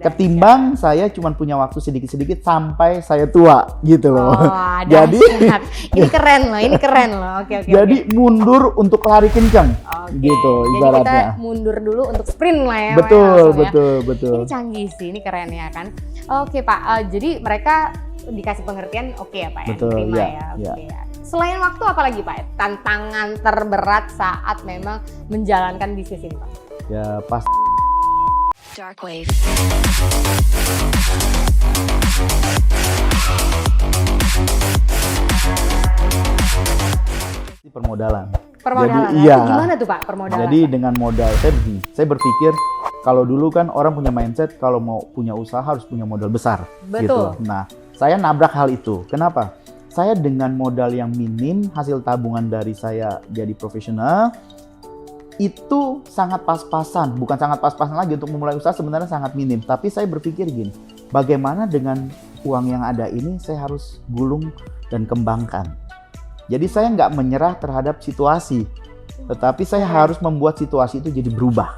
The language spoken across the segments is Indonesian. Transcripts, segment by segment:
Ketimbang saya cuma punya waktu sedikit-sedikit sampai saya tua gitu loh. Oh, Jadi ini keren loh. Oke. Jadi mundur untuk lari kencang. Gitu Jadi ibaratnya. kita mundur dulu untuk sprint lah ya. Betul. Ini canggih sih, ini keren ya kan. Oke Pak, jadi mereka dikasih pengertian oke ya Pak ya? Betul, Terima ya. Oke ya. Selain waktu apa lagi Pak? Tantangan terberat saat memang menjalankan bisnis ini Pak? Ya pas Dark Wave. permodalan. Permodalan. Jadi, iya. Itu gimana tuh Pak permodalan? Jadi Pak? dengan modal saya berpikir kalau dulu kan orang punya mindset kalau mau punya usaha harus punya modal besar. Betul. Gitu. Nah, saya nabrak hal itu. Kenapa? Saya dengan modal yang minim, hasil tabungan dari saya jadi profesional, itu sangat pas-pasan. Bukan sangat pas-pasan lagi untuk memulai usaha, sebenarnya sangat minim. Tapi saya berpikir gini, bagaimana dengan uang yang ada ini saya harus gulung dan kembangkan. Jadi saya nggak menyerah terhadap situasi, tetapi saya harus membuat situasi itu jadi berubah,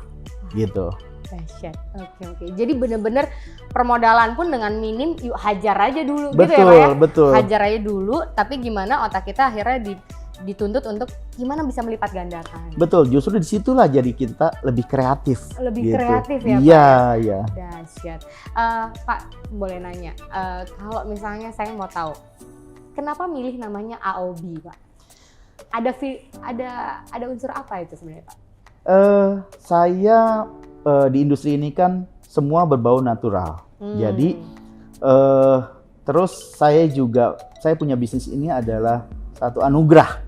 gitu. Dahsyat. Oke. Jadi benar-benar permodalan pun dengan minim, yuk hajar aja dulu Betul, gitu ya Pak ya? betul. Hajar aja dulu, tapi gimana otak kita akhirnya dituntut untuk gimana bisa melipat gandakan. Betul, justru disitulah jadi kita lebih kreatif. Lebih gitu. kreatif ya Pak? Iya. Dahsyat. Pak, boleh nanya, kalau misalnya saya mau tahu, kenapa milih namanya AOB Pak? Ada unsur apa itu sebenarnya Pak? Saya di industri ini kan semua berbau natural. Jadi terus saya punya bisnis ini adalah satu anugerah.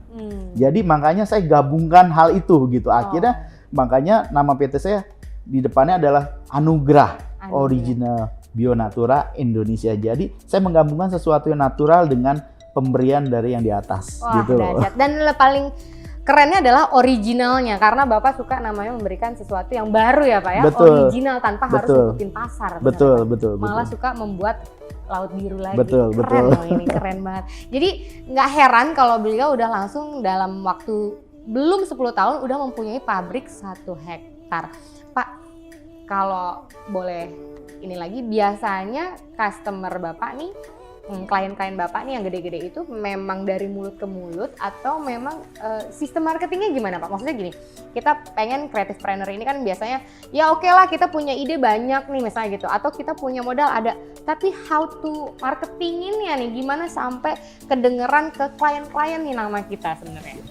Jadi makanya saya gabungkan hal itu gitu. Akhirnya makanya nama PT saya di depannya adalah Anugerah Original Bionatura Indonesia. Jadi saya menggabungkan sesuatu yang natural dengan pemberian dari yang di atas. Wah, gitu loh. dahsyat. Dan paling kerennya adalah originalnya, karena Bapak suka namanya memberikan sesuatu yang baru ya Pak ya. Betul. Original tanpa harus ngikutin pasar. Betul. Malah suka membuat laut biru lagi. Betul. Keren loh ini, keren banget. Jadi nggak heran kalau beliau udah langsung dalam waktu belum 10 tahun udah mempunyai pabrik 1 hektar. Pak, kalau boleh ini lagi, biasanya customer Bapak nih, klien-klien Bapak nih yang gede-gede itu memang dari mulut ke mulut atau memang sistem marketingnya gimana Pak? Maksudnya gini, kita pengen creative planner ini kan biasanya ya oke lah kita punya ide banyak nih misalnya gitu, atau kita punya modal ada, tapi how to marketinginnya nih gimana sampai kedengeran ke klien-klien nih nama kita sebenarnya?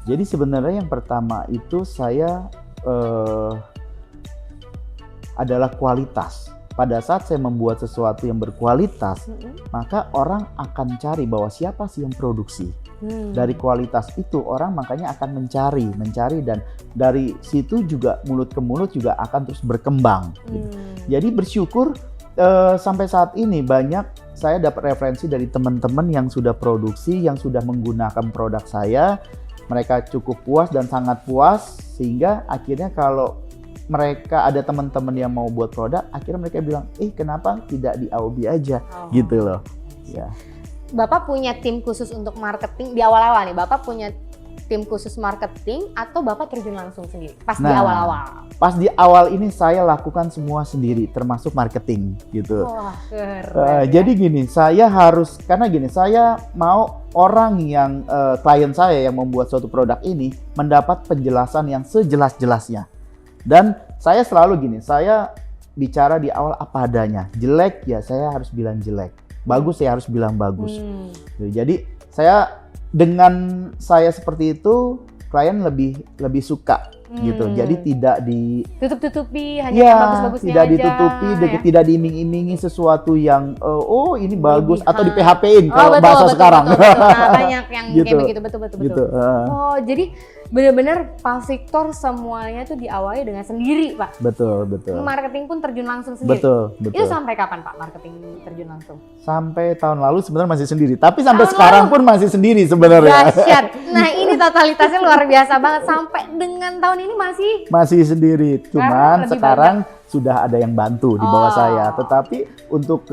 Jadi sebenarnya yang pertama itu saya adalah kualitas. Pada saat saya membuat sesuatu yang berkualitas, maka orang akan cari bahwa siapa sih yang produksi. Dari kualitas itu orang makanya akan mencari dan dari situ juga mulut ke mulut juga akan terus berkembang. Gitu. Jadi bersyukur sampai saat ini banyak saya dapat referensi dari teman-teman yang sudah produksi, yang sudah menggunakan produk saya. Mereka cukup puas dan sangat puas sehingga akhirnya kalau mereka ada teman-teman yang mau buat produk, akhirnya mereka bilang, kenapa tidak di AOB aja, gitu loh. Ya. Bapak punya tim khusus untuk marketing di awal-awal nih. Bapak punya tim khusus marketing atau Bapak terjun langsung sendiri pas di awal-awal? Pas di awal ini saya lakukan semua sendiri, termasuk marketing, gitu. Wah, keren. Jadi gini, saya mau orang yang klien saya yang membuat suatu produk ini mendapat penjelasan yang sejelas-jelasnya. Dan saya selalu gini, saya bicara di awal apa adanya. Jelek ya saya harus bilang jelek. Bagus ya harus bilang bagus. Jadi dengan saya seperti itu, klien lebih suka gitu. Jadi tidak tutup-tutupi hanya yang bagus-bagusnya tidak aja. ditutupi, tidak diiming-imingi sesuatu yang ini bagus atau di Lebihan. PHP-in kalau bahasa sekarang. Betul. Nah, banyak yang Gitu. kayak begitu, betul. Gitu. Jadi benar-benar Pak Victor semuanya tuh diawali dengan sendiri Pak. Betul. Marketing pun terjun langsung sendiri. Betul. Itu sampai kapan Pak marketing terjun langsung? Sampai tahun lalu sebenarnya masih sendiri, tapi sampai sekarang pun masih sendiri sebenarnya. Dahsyat. Nah ini totalitasnya luar biasa banget, sampai dengan tahun ini masih sendiri. Cuman lebih sekarang sudah ada yang bantu di bawah saya. Tetapi untuk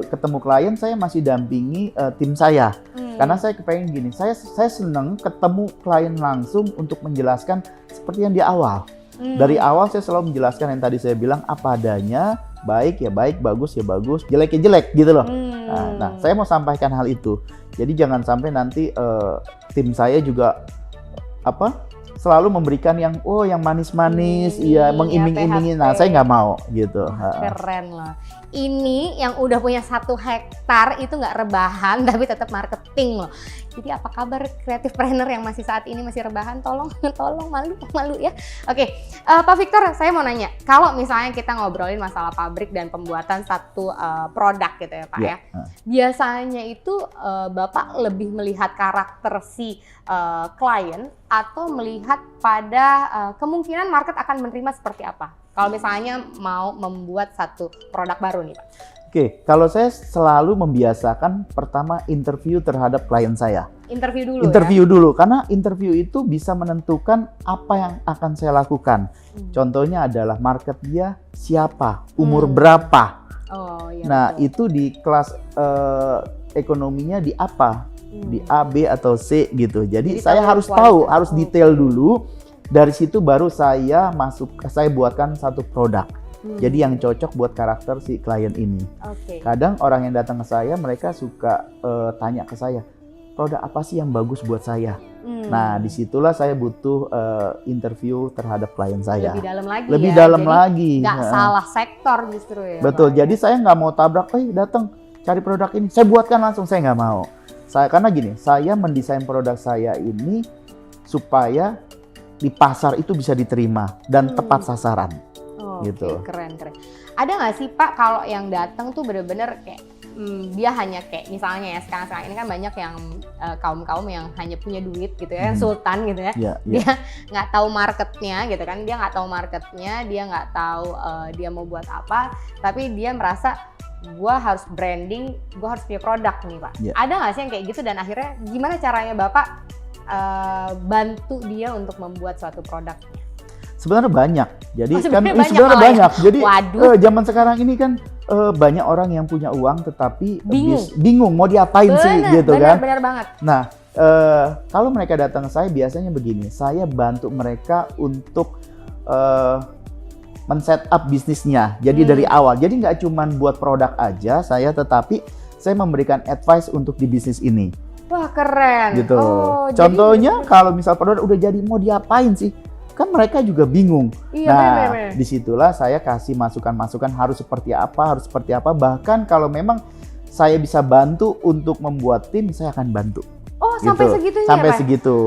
ketemu klien saya masih dampingi tim saya. Karena saya kepengen gini, saya senang ketemu klien langsung untuk menjelaskan seperti yang di awal. Dari awal saya selalu menjelaskan yang tadi saya bilang apa adanya, baik ya baik, bagus ya bagus, jelek ya jelek gitu loh. Nah, saya mau sampaikan hal itu. Jadi jangan sampai nanti tim saya juga selalu memberikan yang manis-manis, mengiming-imingi. Nah, saya nggak mau gitu. Keren loh. Ini yang udah punya 1 hektar itu nggak rebahan tapi tetap marketing loh. Jadi apa kabar creative planner yang masih saat ini masih rebahan? Tolong malu ya. Oke, Pak Victor, saya mau nanya, kalau misalnya kita ngobrolin masalah pabrik dan pembuatan satu produk gitu ya Pak ya. Biasanya itu Bapak lebih melihat karakter si klien atau melihat pada kemungkinan market akan menerima seperti apa? Kalau misalnya mau membuat satu produk baru nih Pak. Oke, kalau saya selalu membiasakan pertama interview terhadap klien saya. Interview dulu, karena interview itu bisa menentukan apa yang akan saya lakukan. Contohnya adalah market dia siapa, umur berapa. Nah, itu di kelas ekonominya di apa, di A, B atau C gitu. Jadi saya harus tahu, harus detail dulu. Dari situ baru saya buatkan satu produk. Jadi yang cocok buat karakter si klien ini. Kadang orang yang datang ke saya, mereka suka tanya ke saya, produk apa sih yang bagus buat saya? Nah, disitulah saya butuh interview terhadap klien saya. Lebih dalam lagi. Nggak salah sektor justru ya. Betul. Jadi saya nggak mau tabrak, datang cari produk ini, saya buatkan langsung, saya nggak mau. Karena gini, saya mendesain produk saya ini supaya di pasar itu bisa diterima dan tepat sasaran. Gitu. Keren. Ada nggak sih Pak kalau yang datang tuh bener-bener kayak dia hanya kayak misalnya ya sekarang ini kan banyak yang kaum yang hanya punya duit gitu ya, sultan gitu ya. Dia nggak tahu marketnya gitu kan, dia nggak tahu dia mau buat apa, tapi dia merasa gua harus branding, gua harus punya produk nih Pak. Ada nggak sih yang kayak gitu dan akhirnya gimana caranya Bapak bantu dia untuk membuat suatu produk? Sebenarnya banyak. Jadi sebenarnya banyak. Jadi zaman sekarang ini kan banyak orang yang punya uang tetapi bingung mau diapain sih gitu kan. Benar banget. Nah, kalau mereka datang ke saya biasanya begini, saya bantu mereka untuk men-set up bisnisnya. Jadi dari awal. Jadi nggak cuma buat produk aja tetapi saya memberikan advice untuk di bisnis ini. Wah, keren. Gitu. Contohnya kalau misal produk udah jadi mau diapain sih? Kan mereka juga bingung. Nah, disitulah saya kasih masukan-masukan harus seperti apa. Bahkan kalau memang saya bisa bantu untuk membuat tim, saya akan bantu. Oh, gitu. Sampai segitunya sampai Pak? Segitu.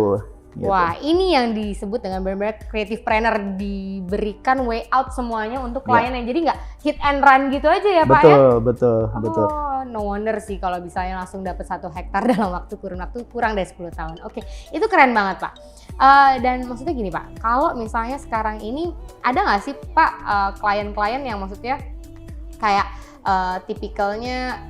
Gitu. Wah, ini yang disebut dengan benar-benar creative planner, diberikan way out semuanya untuk kliennya. Jadi nggak hit and run gitu aja ya Pak ya? Betul. No wonder sih kalau misalnya langsung dapat 1 hektar dalam kurang dari 10 tahun. Oke, itu keren banget Pak. Dan maksudnya gini Pak, kalau misalnya sekarang ini ada nggak sih Pak klien-klien yang maksudnya kayak tipikalnya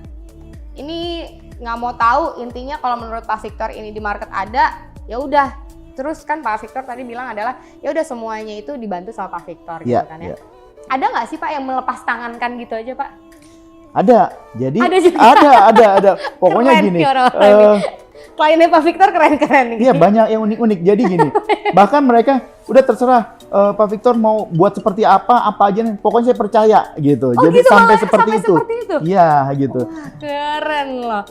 ini nggak mau tahu, intinya kalau menurut Pak Victor ini di market ada, ya udah. Terus kan Pak Victor tadi bilang adalah ya udah semuanya itu dibantu sama Pak Victor gitu kan ya. Ada nggak sih Pak yang melepas tangankan gitu aja Pak? Ada. Jadi ada. Pokoknya keren, gini. Kliennya Pak Victor keren-keren nih. Iya, banyak yang unik-unik. Jadi gini, bahkan mereka udah terserah Pak Victor mau buat seperti apa aja nih. Pokoknya saya percaya gitu. Jadi gitu, sampai seperti itu. Iya, gitu. Wah, keren loh.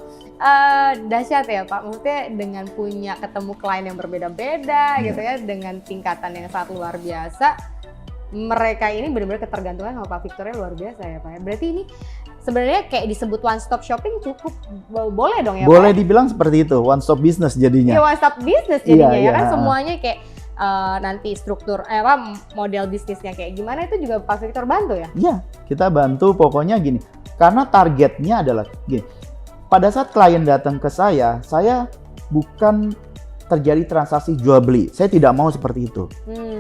Dahsyat ya Pak, maksudnya dengan punya ketemu klien yang berbeda-beda gitu ya, dengan tingkatan yang sangat luar biasa, mereka ini benar-benar ketergantungan sama Pak Victornya luar biasa ya Pak. Berarti ini sebenarnya kayak disebut one stop shopping cukup boleh dong ya Pak? Boleh dibilang seperti itu, one stop business jadinya. Iya, one stop business jadinya ya kan, semuanya kayak nanti struktur model bisnisnya kayak gimana itu juga Pak Victor bantu ya? Iya, kita bantu. Pokoknya gini, karena targetnya adalah gini. Pada saat klien datang ke saya bukan terjadi transaksi jual beli. Saya tidak mau seperti itu.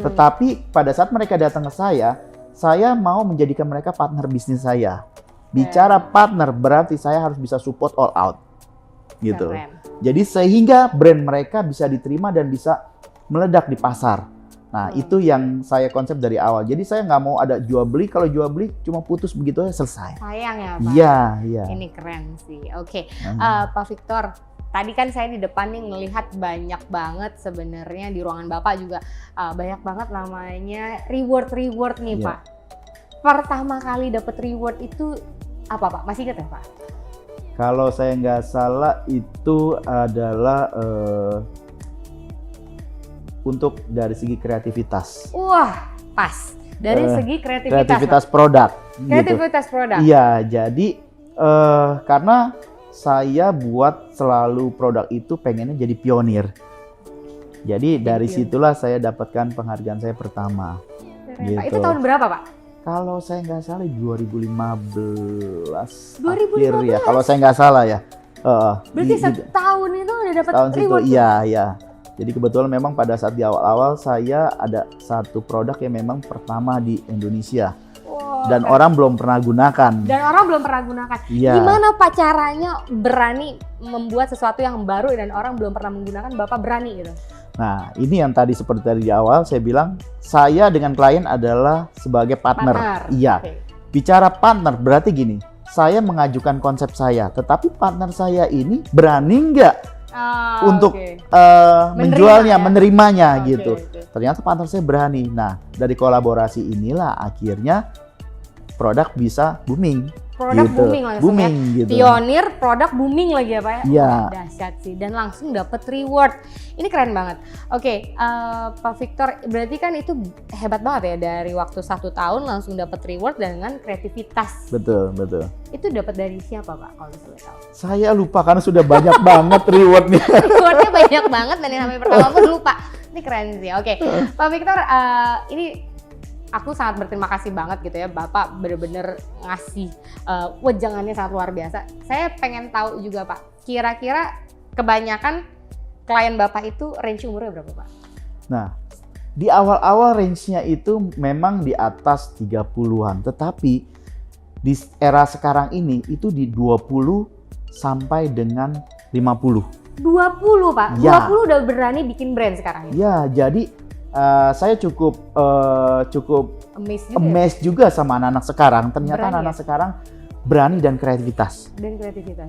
Tetapi pada saat mereka datang ke saya mau menjadikan mereka partner bisnis saya. Bicara partner berarti saya harus bisa support all out. Gitu. Keren. Jadi sehingga brand mereka bisa diterima dan bisa meledak di pasar. Nah, itu yang saya konsep dari awal. Jadi saya nggak mau ada jual beli. Kalau jual beli cuma putus begitu aja selesai. Sayang ya Pak. Iya. Ini keren sih. Oke, Pak Victor. Tadi kan saya di depan nih ngelihat banyak banget sebenarnya di ruangan Bapak juga banyak banget namanya reward nih Pak. pertama kali dapat reward itu apa Pak? Masih ingat ya Pak? Kalau saya nggak salah itu adalah untuk dari segi kreativitas. Wah, pas. Dari segi Kreativitas produk. Kreativitas produk. Iya, jadi karena saya buat selalu produk itu pengennya jadi pionir. Jadi dari situlah saya dapatkan penghargaan saya pertama. Gitu. Pak, itu tahun berapa Pak? Kalau saya nggak salah 2015 2015 akhir ya. Kalau saya nggak salah ya. Berarti setahun itu udah dapat reward? Iya. Jadi kebetulan memang pada saat di awal-awal saya ada satu produk yang memang pertama di Indonesia. Dan orang belum pernah gunakan. Iya. Gimana Pak caranya berani membuat sesuatu yang baru dan orang belum pernah menggunakan, Bapak berani gitu? Nah, ini yang tadi seperti tadi di awal saya bilang, saya dengan klien adalah sebagai partner. Iya. Okay. Bicara partner berarti gini, saya mengajukan konsep saya, tetapi partner saya ini berani nggak untuk menjualnya, menerimanya gitu. Ternyata partner saya berani. Nah, dari kolaborasi inilah akhirnya produk bisa booming. Produk gitu. booming langsung Gitu. Pionir, produk booming lagi ya Pak ya? Iya. Dahsyat sih, dan langsung dapat reward. Ini keren banget. Oke, Pak Victor, berarti kan itu hebat banget ya, dari waktu 1 tahun langsung dapat reward dengan kreativitas. Betul. Itu dapat dari siapa Pak, kalau boleh tahu? Saya lupa karena sudah banyak banget rewardnya. Rewardnya banyak banget dan yang namanya pertama pun lupa. Ini keren sih. Oke, Pak Victor, ini aku sangat berterima kasih banget gitu ya, Bapak bener-bener ngasih wejangannya sangat luar biasa. Saya pengen tahu juga Pak, kira-kira kebanyakan klien Bapak itu range umurnya berapa Pak? Nah, di awal-awal range-nya itu memang di atas 30-an, tetapi di era sekarang ini itu di 20 sampai dengan 50. 20 Pak? Ya. 20 udah berani bikin brand sekarang ya? Ya, jadi saya cukup amazed juga sama anak-anak sekarang. Ternyata anak-anak sekarang berani dan kreativitas.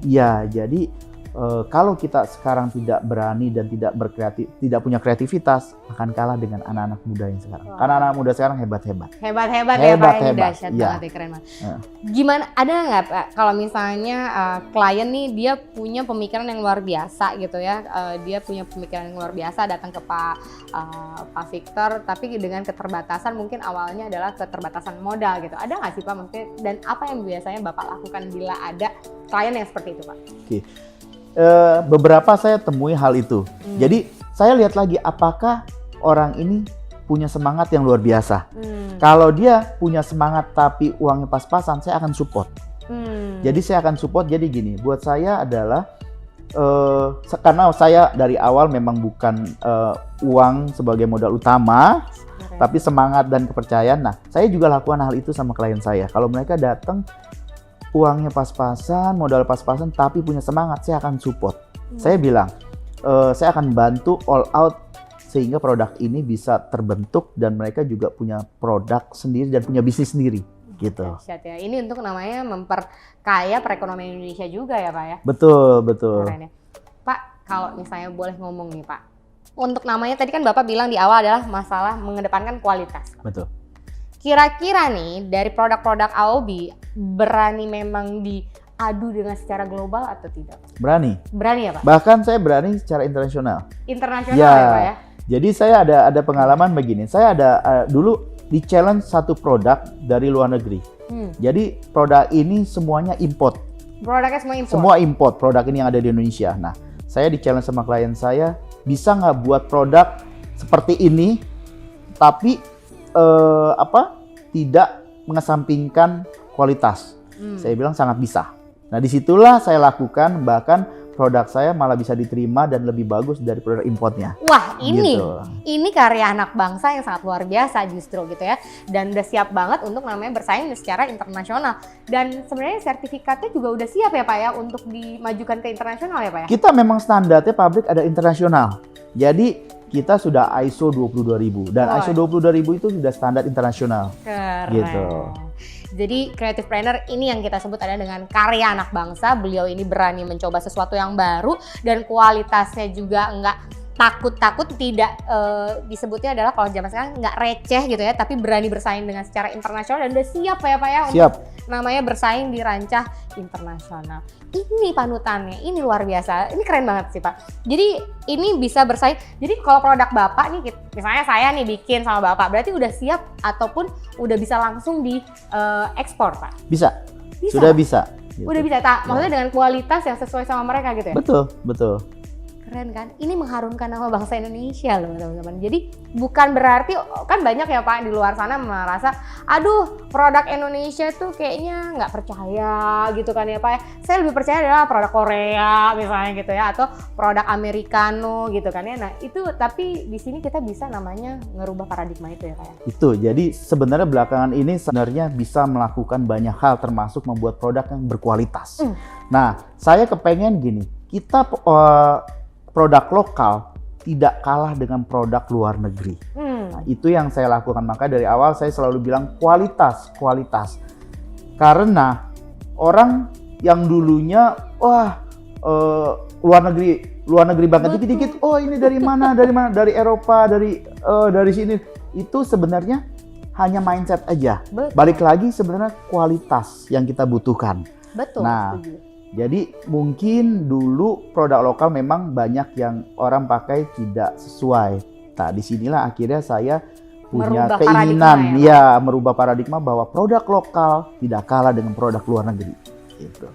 Iya, jadi kalau kita sekarang tidak berani dan tidak punya kreativitas, akan kalah dengan anak-anak muda yang sekarang. Karena anak muda sekarang hebat-hebat. Hebat ya Pak, ini dahsyat banget ya, keren banget. Gimana, ada nggak Pak kalau misalnya klien nih dia punya pemikiran yang luar biasa gitu ya, dia punya pemikiran yang luar biasa, datang ke Pak Victor, tapi dengan keterbatasan, mungkin awalnya adalah keterbatasan modal gitu. Ada nggak sih Pak mungkin, dan apa yang biasanya Bapak lakukan bila ada klien yang seperti itu Pak? Oke. Beberapa saya temui hal itu. Jadi saya lihat lagi apakah orang ini punya semangat yang luar biasa. Kalau dia punya semangat tapi uangnya pas-pasan, saya akan support. Jadi saya akan support. Jadi gini, buat saya adalah karena saya dari awal memang bukan uang sebagai modal utama, tapi semangat dan kepercayaan. Nah, saya juga lakukan hal itu sama klien saya. Kalau mereka datang uangnya pas-pasan, modal pas-pasan, tapi punya semangat, saya akan support. Saya bilang, saya akan bantu all out sehingga produk ini bisa terbentuk dan mereka juga punya produk sendiri dan punya bisnis sendiri. Gitu. Dahsyat ya. Ini untuk namanya memperkaya perekonomian Indonesia juga ya Pak ya? Betul. Keren ya. Pak, kalau misalnya boleh ngomong nih Pak, untuk namanya tadi kan Bapak bilang di awal adalah masalah mengedepankan kualitas. Betul. Kira-kira nih dari produk-produk AOB berani memang diadu dengan secara global atau tidak? Berani ya Pak? Bahkan saya berani secara internasional. Ya Pak ya? Jadi saya ada pengalaman begini. Saya dulu di challenge satu produk dari luar negeri. Jadi produk ini semuanya import. Produknya semua import? Semua import, produk ini yang ada di Indonesia. Nah, saya di challenge sama klien saya, bisa nggak buat produk seperti ini tapi tidak mengesampingkan kualitas. Saya bilang sangat bisa. Nah, disitulah saya lakukan, bahkan produk saya malah bisa diterima dan lebih bagus dari produk importnya. Wah, ini karya anak bangsa yang sangat luar biasa justru gitu ya. Dan udah siap banget untuk namanya bersaing secara internasional. Dan sebenarnya sertifikatnya juga udah siap ya Pak ya untuk dimajukan ke internasional ya Pak ya? Kita memang standarnya pabrik ada internasional. Jadi kita sudah ISO 22000 dan ISO 22000 itu sudah standar internasional. Keren. Gitu. Jadi Creative Planner ini yang kita sebut adalah dengan karya anak bangsa. Beliau ini berani mencoba sesuatu yang baru dan kualitasnya juga enggak takut tidak disebutnya adalah kalau zaman sekarang nggak receh gitu ya, tapi berani bersaing dengan secara internasional dan udah siap ya Pak ya Siap. untuk namanya bersaing di rancah internasional. Ini panutannya, ini luar biasa, ini keren banget sih Pak. Jadi ini bisa bersaing. Jadi kalau produk Bapak nih, misalnya saya nih bikin sama Bapak, berarti udah siap ataupun udah bisa langsung di ekspor Pak? Bisa. Bisa. Sudah bisa. Gitu. Udah bisa, maksudnya dengan kualitas yang sesuai sama mereka gitu ya? Betul. Keren kan? Ini mengharumkan nama bangsa Indonesia loh teman-teman. Jadi bukan berarti, kan banyak ya Pak di luar sana merasa, aduh produk Indonesia tuh kayaknya nggak percaya gitu kan ya Pak ya. Saya lebih percaya adalah produk Korea misalnya gitu ya, atau produk Americano gitu kan ya. Nah itu, tapi di sini kita bisa namanya ngerubah paradigma itu ya Pak ya. Itu, jadi sebenarnya belakangan ini sebenarnya bisa melakukan banyak hal termasuk membuat produk yang berkualitas. Nah, saya kepengen gini, kita produk lokal tidak kalah dengan produk luar negeri. Nah, itu yang saya lakukan. Maka dari awal saya selalu bilang kualitas. Karena orang yang dulunya luar negeri banget dikit-dikit, oh ini dari mana, dari Eropa, dari sini. Itu sebenarnya hanya mindset aja. Betul. Balik lagi sebenarnya kualitas yang kita butuhkan. Betul. Nah, setuju. jadi mungkin dulu produk lokal memang banyak yang orang pakai tidak sesuai. Nah, disinilah akhirnya saya punya Merubah keinginan paradigma merubah paradigma bahwa produk lokal tidak kalah dengan produk luar negeri. Gitu.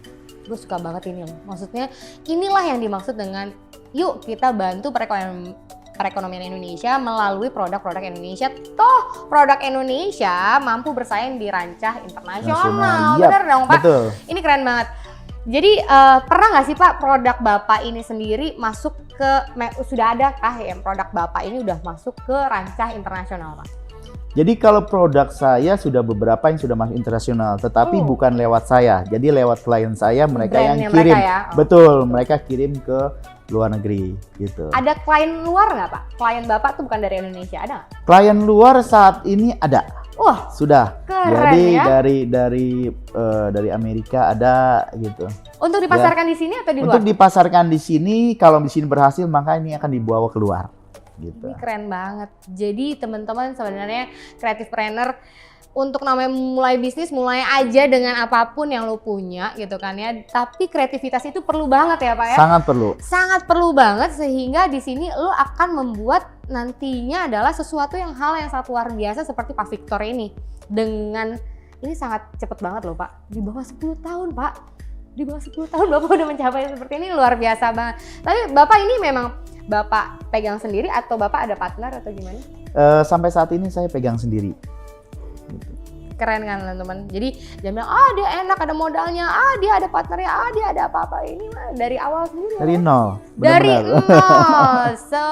Gue suka banget ini loh. Maksudnya inilah yang dimaksud dengan yuk kita bantu perekonomian Indonesia melalui produk-produk Indonesia. Toh produk Indonesia mampu bersaing di rancah internasional. Yap, Bener dong Pak? betul. Ini keren banget. Jadi pernah nggak sih Pak produk Bapak ini sendiri masuk ke, sudah ada kah ya produk Bapak ini udah masuk ke rancah internasional Pak? Jadi kalau produk saya sudah beberapa yang sudah masuk internasional, tetapi bukan lewat saya. Jadi lewat klien saya, mereka yang Brandnya kirim. mereka ya? Betul, mereka kirim ke luar negeri gitu. Ada klien luar nggak Pak? Klien Bapak tuh bukan dari Indonesia, ada nggak? Klien luar saat ini ada. Wah, sudah. keren Jadi ya? dari Amerika ada gitu. Untuk dipasarkan di sini atau di luar? Untuk dipasarkan di sini, kalau di sini berhasil maka ini akan dibawa keluar. Gitu. Ini keren banget. Jadi teman-teman sebenarnya creative planner untuk namanya mulai bisnis, mulai aja dengan apapun yang lo punya gitu kan ya. Tapi kreativitas itu perlu banget ya Pak ya. Sangat perlu. Sangat perlu banget, sehingga di sini lo akan membuat nantinya adalah sesuatu yang hal yang sangat luar biasa seperti Pak Victor ini. Dengan ini sangat cepet banget loh Pak. Di bawah 10 tahun Pak. Di bawah 10 tahun Bapak udah mencapai seperti ini, luar biasa banget. Tapi Bapak ini memang Bapak pegang sendiri atau Bapak ada partner atau gimana? Sampai saat ini saya pegang sendiri. Keren kan teman-teman. Jadi dia bilang, dia enak, ada modalnya, dia ada partnernya, dia ada apa-apa. Ini mah dari awal sendiri. Dari nol. Dari Benar-benar. nol. So,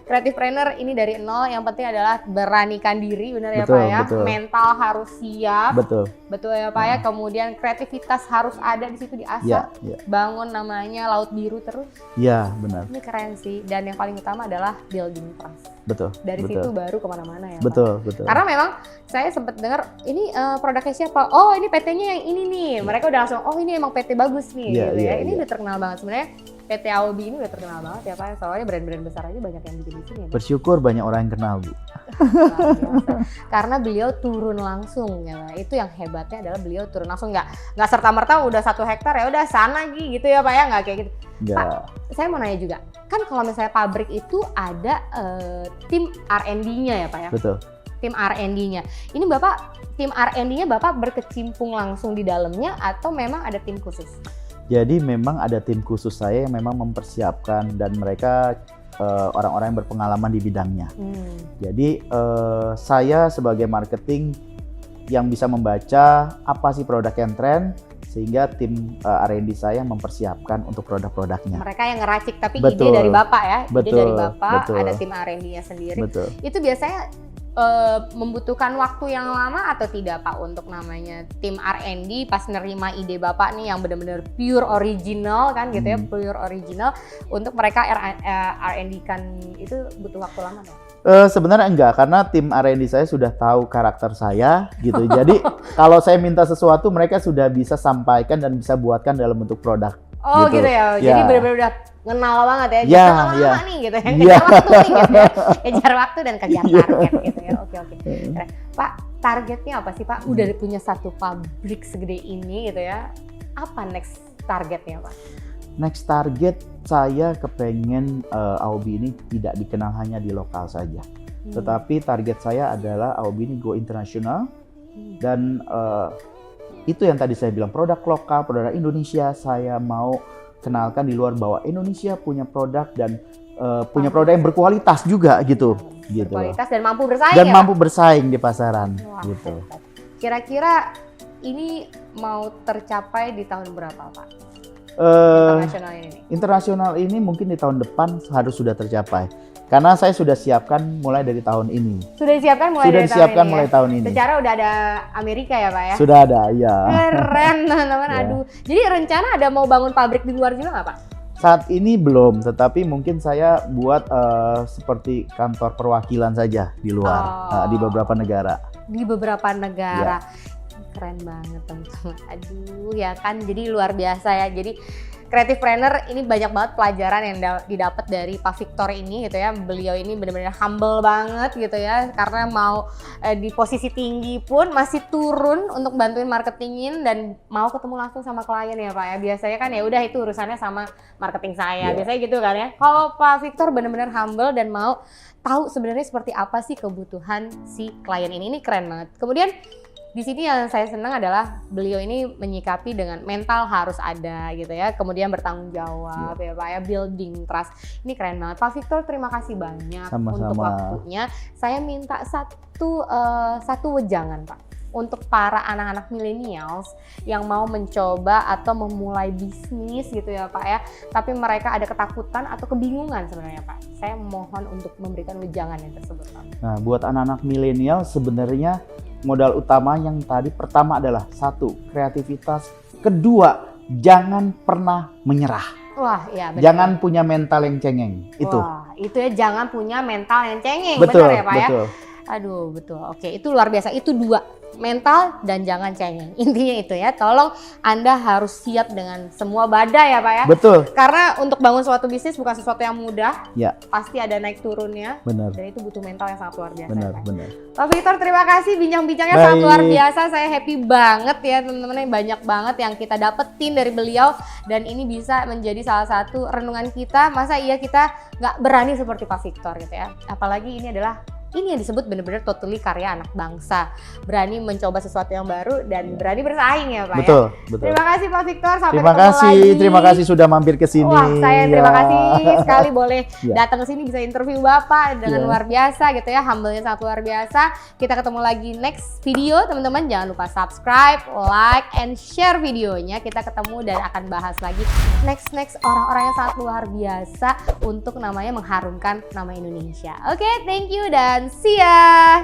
creative planner ini dari nol. Yang penting adalah beranikan diri, benar ya Betul, Pak ya. betul. Mental harus siap. Betul. Betul ya Pak ya. Kemudian kreativitas harus ada di situ, diasah. Ya. Bangun namanya laut biru terus. Ya, benar. Ini keren sih. Dan yang paling utama adalah building trust. Betul. Dari betul. situ baru kemana-mana ya Pak. Betul. Karena memang saya sempat dengar ini produknya siapa? Oh ini PT-nya yang ini nih. Mereka udah langsung, oh ini emang PT bagus nih. Iya, gitu ya. iya, Ini iya. udah terkenal banget sebenarnya. PT Aobi ini udah terkenal banget ya Pak. Soalnya brand-brand besar aja banyak yang bikin di sini. Ya, Pak. Bersyukur banyak orang yang kenal, Bu. Luar biasa. Karena beliau turun langsung ya Pak. Itu yang hebatnya adalah beliau turun langsung, nggak serta-merta udah 1 hektar ya udah sana gitu ya Pak ya, nggak kayak gitu. Enggak. Pak, saya mau nanya juga, kan kalau misalnya pabrik itu ada tim R&D-nya ya Pak ya? Betul. Tim R&D-nya. Ini Bapak, tim R&D-nya Bapak berkecimpung langsung di dalamnya atau memang ada tim khusus? Jadi memang ada tim khusus saya yang memang mempersiapkan dan mereka orang-orang yang berpengalaman di bidangnya. Jadi saya sebagai marketing yang bisa membaca apa sih produk yang tren, sehingga tim R&D saya mempersiapkan untuk produk-produknya. Mereka yang ngeracik, tapi Betul. ide dari Bapak ya? Ide Betul, dari Bapak, betul. ada tim R&D-nya sendiri. Betul. Itu biasanya membutuhkan waktu yang lama atau tidak Pak untuk namanya tim R&D pas nerima ide Bapak nih yang benar-benar pure original kan gitu ya, pure original, untuk mereka R&D kan itu butuh waktu lama dong? Sebenarnya enggak, karena tim R&D saya sudah tahu karakter saya gitu. Jadi kalau saya minta sesuatu mereka sudah bisa sampaikan dan bisa buatkan dalam bentuk produk. Oh gitu ya, jadi Ya. benar-benar udah kenal banget ya, Ya, jangan lama-lama ya. nih gitu ya, Ya. kejar waktu nih gitu ya, kejar waktu dan kejar Ya. target gitu ya, oke. Keren. Pak, targetnya apa sih Pak? Udah punya satu pabrik segede ini gitu ya, apa next targetnya Pak? Next target saya kepengen Aobi ini tidak dikenal hanya di lokal saja. Tetapi target saya adalah Aobi ini go internasional dan itu yang tadi saya bilang produk lokal, produk Indonesia saya mau kenalkan di luar bahwa Indonesia punya produk dan punya produk yang berkualitas juga gitu. Berkualitas dan mampu bersaing Dan ya mampu bersaing di pasaran Wah, gitu. hebat. Kira-kira ini mau tercapai di tahun berapa Pak? Internasional ini. Internasional ini mungkin di tahun depan harus sudah tercapai. Karena saya sudah siapkan mulai dari tahun ini. Sudah disiapkan mulai Sudah dari disiapkan tahun ini mulai ya? tahun ini. Secara udah ada Amerika ya Pak ya? Sudah ada, ya. Keren teman-teman, Ya. aduh. Jadi rencana ada mau bangun pabrik di luar juga nggak Pak? Saat ini belum, tetapi mungkin saya buat seperti kantor perwakilan saja di luar, di beberapa negara. Di beberapa negara. Keren banget teman-teman. Aduh ya kan, jadi luar biasa ya. Jadi Creative Planner ini banyak banget pelajaran yang didapat dari Pak Victor ini gitu ya. Beliau ini benar-benar humble banget gitu ya, karena mau di posisi tinggi pun masih turun untuk bantuin marketingin dan mau ketemu langsung sama klien ya Pak ya. Biasanya kan ya udah itu urusannya sama marketing saya, biasanya gitu kan ya. Kalau Pak Victor benar-benar humble dan mau tahu sebenarnya seperti apa sih kebutuhan si klien ini keren banget. Kemudian di sini yang saya senang adalah beliau ini menyikapi dengan mental harus ada gitu ya, kemudian bertanggung jawab ya Pak ya, building trust. Ini keren banget. Pak Victor, terima kasih banyak untuk waktunya. Saya minta satu wejangan Pak untuk para anak-anak millennials yang mau mencoba atau memulai bisnis gitu ya Pak ya, tapi mereka ada ketakutan atau kebingungan sebenarnya Pak. Saya mohon untuk memberikan wejangan yang tersebut Pak. Nah, buat anak-anak milenial sebenarnya modal utama yang tadi pertama adalah satu, kreativitas. Kedua, jangan pernah menyerah. Wah, iya benar. Jangan punya mental yang cengeng. Itu. Wah, itu ya, jangan punya mental yang cengeng. Betul, benar ya Pak betul. ya? Aduh, betul. Oke, itu luar biasa. Itu dua, mental dan jangan cengeng. Intinya itu ya. Tolong Anda harus siap dengan semua badai ya Pak ya. Betul. Karena untuk bangun suatu bisnis bukan sesuatu yang mudah. Ya. Pasti ada naik turunnya. Benar. Dan itu butuh mental yang sangat luar biasa. Benar, ya, Pak. benar. Pak Victor, terima kasih bincang-bincangnya sangat luar biasa. Saya happy banget ya teman-teman, banyak banget yang kita dapetin dari beliau dan ini bisa menjadi salah satu renungan kita. Masa iya kita nggak berani seperti Pak Victor gitu ya. Apalagi ini yang disebut benar-benar totally karya anak bangsa. Berani mencoba sesuatu yang baru dan berani bersaing ya Pak Betul, ya. betul. Terima kasih Pak Victor, sampai Terima ketemu kasih, lagi. terima kasih sudah mampir ke sini. Wah, saya terima kasih sekali boleh Ya. datang ke sini bisa interview Bapak dengan Ya. luar biasa gitu ya, humble-nya sangat luar biasa. Kita ketemu lagi next video teman-teman, jangan lupa subscribe, like, and share videonya. Kita ketemu dan akan bahas lagi next orang-orang yang sangat luar biasa untuk namanya mengharumkan nama Indonesia. Oke, thank you dan see ya.